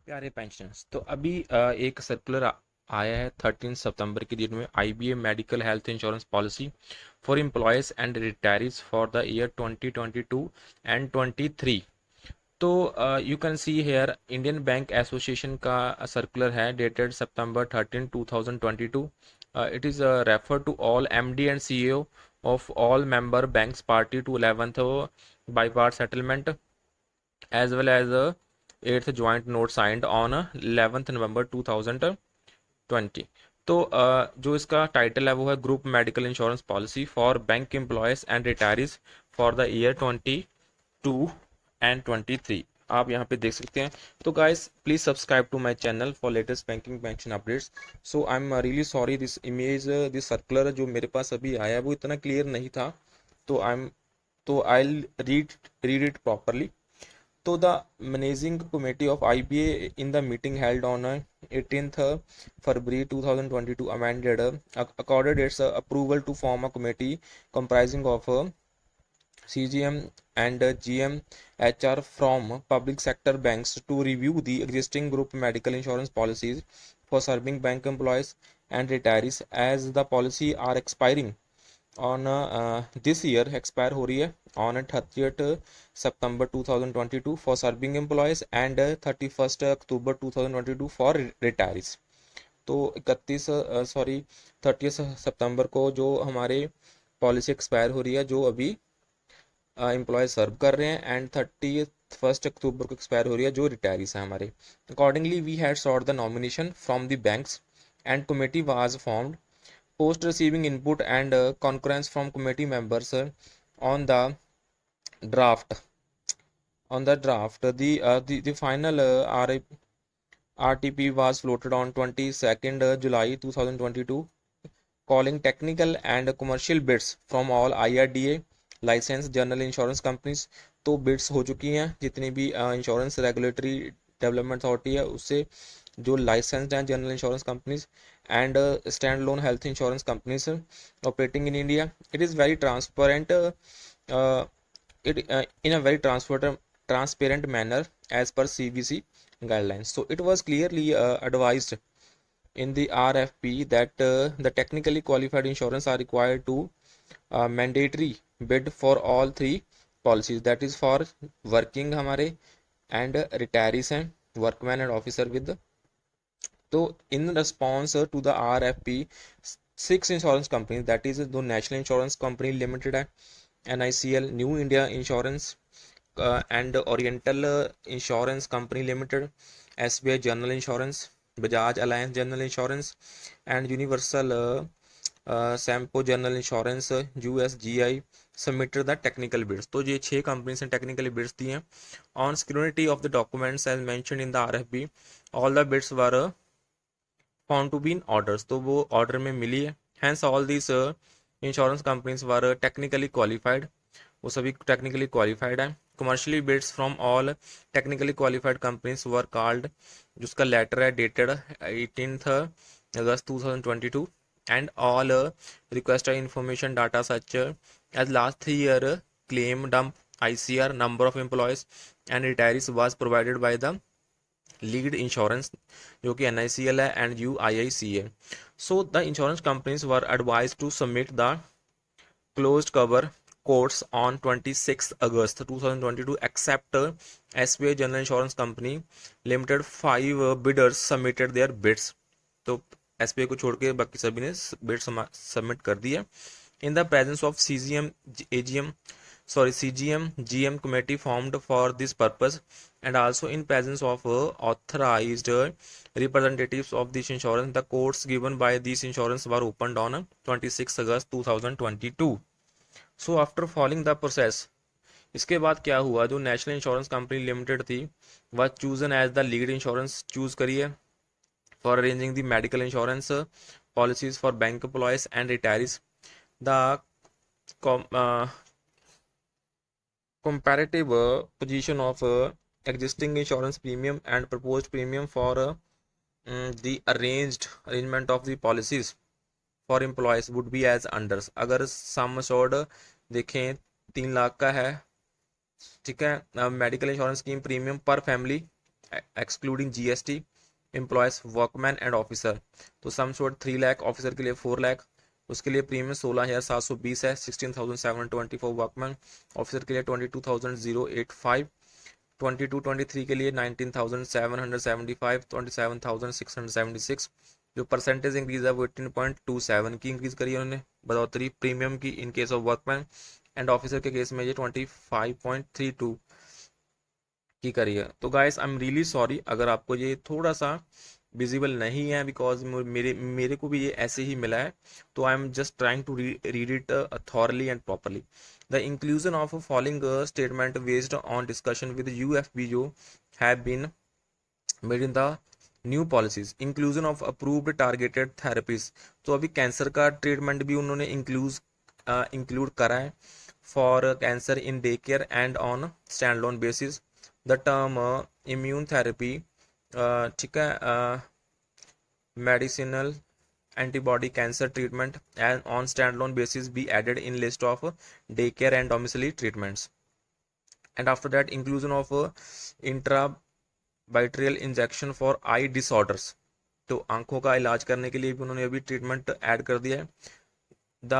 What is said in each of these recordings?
प्यारे पेंशनर्स, तो अभी एक सर्कुलर आया है 13 सितंबर की डेट में। IBA medical health insurance policy for employees and retirees for the year 2022 and 23। तो you can see here Indian Bank Association का सर्कुलर है dated September 13, 2022। It is refer to all MD and CEO of all member banks party to 11th bipartite settlement as well as a eighth joint note signed on 11th November 2020। तो जो इसका title है वो है group medical insurance policy for bank employees and retirees for the year 22 and 23। आप यहाँ पे देख सकते हैं। तो guys please subscribe to my channel for latest banking pension updates. So I am really sorry, this image this circular जो मेरे पास अभी आया है वो इतना क्लियर नहीं था। तो I read it properly. So the managing committee of IBA in the meeting held on 18th February 2022 amended accorded its approval to form a committee comprising of CGM and GM HR from public sector banks to review the existing group medical insurance policies for serving bank employees and retirees as the policy are expiring on this year expire हो रही है on 30th September 2022 for serving employees and 31st October 2022 for retirees। तो 30 सितंबर को जो हमारे policy expire हो रही है जो अभी एम्प्लॉय सर्व कर रहे हैं, एंड 31 अक्टूबर को एक्सपायर हो रही है जो रिटायरीज हैं हमारे। Accordingly we had sought the nomination from the banks and committee was formed post receiving input and concurrence from committee members on the draft the final RTP was floated on 22nd July 2022, calling technical and commercial bids from all IRDA licensed general insurance companies। तो beads हो चुकी हैं जितनी भी insurance regulatory development authority है उससे, जो licensed हैं general insurance companies and stand loan health insurance companies operating in India. It is very transparent it in a very transparent manner as per CBC guidelines. So it was clearly advised in the RFP that the technically qualified insurance are required to mandatory bid for all three policies, that is for working हमारे and retirees हैं workman and officer with। तो in response to the RFP, 6 insurance companies, that is the National Insurance Company Limited है, NICL, New India Insurance and Oriental Insurance Company Limited, SBI General Insurance, Bajaj Alliance General Insurance and Universal Sampo General Insurance USGI submitted the technical bids। तो ये 6 companies ने technically bids दिए हैं। On security of the documents as mention in the RFP, all the bids were found to be in orders. तो वो order में मिली है। Hence all this insurance companies were technically qualified, वो सभी टेक्निकली क्वालिफाइड है। Commercially bids from all technically qualified companies were called, जिसका letter है dated 18th August 2022, and all requested information data such as last 3 year claim dump, ICR, number of employees and retirees was provided by the lead insurance जो कि NICL है and UIIC है। So the insurance companies were advise to submit the closed cover quotes on 26 August 2022 except SBI General Insurance Company Limited, 5 bidders submitted their bids। तो SBI को छोड़ के बाकी सभी ने बिड सबमिट कर दिया। In the presence of CGM GM committee formed for this purpose and also in presence of authorized representatives of this insurance, the quotes given by this insurance were opened on 26 August 2022। So after following the process, इसके बाद क्या हुआ, जो national insurance company limited थी वह chosen as the lead insurance choose करी है for arranging the medical insurance policies for bank employees and retirees. The comparative position of existing insurance premium and proposed premium for the arrangement of the policies for employees would be as under। अगर सम assured देखें 3 लाख का है, ठीक है, medical insurance scheme premium पर family excluding GST employees workman and officer. तो सम showed 3 lakh, officer के लिए 4 लाख। उसके लिए प्रीमियम 16,720 है, 16,720 फॉर वर्कमैन, ऑफिसर के लिए 22,085, 22-23 के लिए 19,775, 27,676। जो परसेंटेज इंक्रीज है वो 18.27 की इंक्रीज करी है उन्होंने बढ़ोतरी प्रीमियम की in case of workman, and officer के केस में ये 25.32 की करी है। तो guys I am really sorry अगर आपको ये थोड़ा सा विजिबल नहीं है, बिकॉज मेरे मेरे को भी ये ऐसे ही मिला है। तो I am just trying to read it thoroughly and properly. The inclusion of following statement based on discussion with UFBO have been made in the new policies, inclusion of approved targeted therapies. तो अभी cancer का treatment भी उन्होंने include करा है for cancer in day care and on stand loan basis. The term immune therapy, ठीक है, medicinal antibody cancer treatment and on standalone basis be added in list of daycare and domiciliary treatments. And after that inclusion of intravitrial injection for eye disorders, तो आंखों का इलाज करने के लिए भी उन्होंने अभी ट्रीटमेंट ऐड कर दिया है। The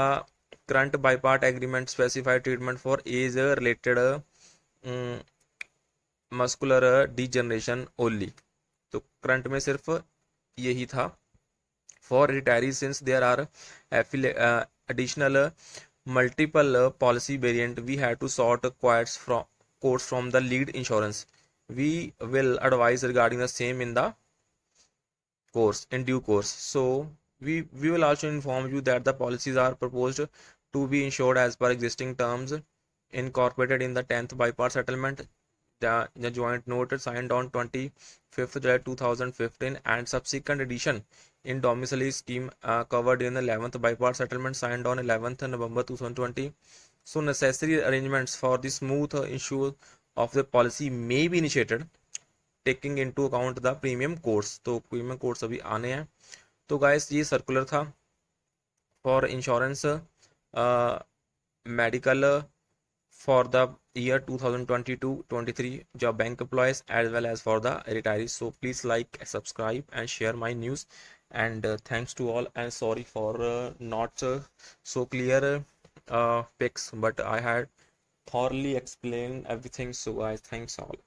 current bipartite agreement specified treatment for age related muscular degeneration only. तो करंट में सिर्फ यही था। For retirees, since there are additional multiple policy variant, we have to sort quotes from the lead insurance. We will advise regarding the same in the course in due course. So we will also inform you that the policies are proposed to be insured as per existing terms incorporated in the 10th bypass settlement, the joint note signed on 25th July 2015 and subsequent addition in domiciliary scheme covered in the 11th bypass settlement signed on 11th November 2020. So necessary arrangements for the smooth issue of the policy may be initiated taking into account the premium codes। तो premium codes अभी आने हैं। तो guys ये circular था for insurance medical for the year 2022-23 job bank employees as well as for the retirees. So please like, subscribe and share my news, and thanks to all, and sorry for not so clear pics, but I had thoroughly explained everything. So guys, thanks all.